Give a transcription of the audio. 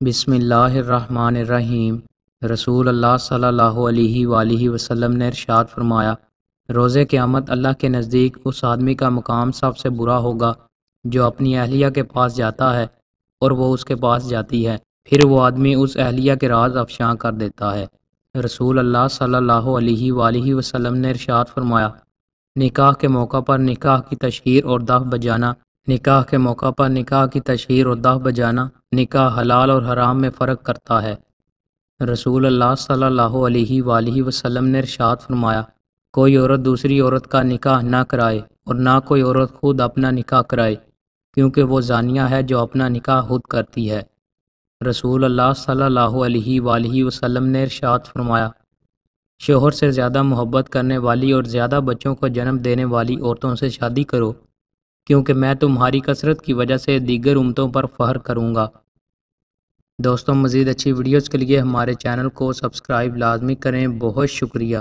بسم اللہ الرحمن الرحیم۔ رسول اللہ صلی اللہ علیہ وآلہ وسلم نے ارشاد فرمایا، روز قیامت اللہ کے نزدیک اس آدمی کا مقام سب سے برا ہوگا جو اپنی اہلیہ کے پاس جاتا ہے اور وہ اس کے پاس جاتی ہے، پھر وہ آدمی اس اہلیہ کے راز افشاں کر دیتا ہے۔ رسول اللہ صلی اللہ علیہ وآلہ وسلم نے ارشاد فرمایا، نکاح کے موقع پر نکاح کی تشہیر اور دف بجانا نکاح حلال اور حرام میں فرق کرتا ہے۔ رسول اللہ صلی اللہ علیہ وآلہ وسلم نے ارشاد فرمایا، کوئی عورت دوسری عورت کا نکاح نہ کرائے اور نہ کوئی عورت خود اپنا نکاح کرائے، کیونکہ وہ زانیہ ہے جو اپنا نکاح خود کرتی ہے۔ رسول اللہ صلی اللہ علیہ وآلہ وسلم نے ارشاد فرمایا، شوہر سے زیادہ محبت کرنے والی اور زیادہ بچوں کو جنم دینے والی عورتوں سے شادی کرو، کیونکہ میں تمہاری کثرت کی وجہ سے دیگر امتوں پر فخر کروں گا۔ دوستوں، مزید اچھی ویڈیوز کے لیے ہمارے چینل کو سبسکرائب لازمی کریں۔ بہت شکریہ۔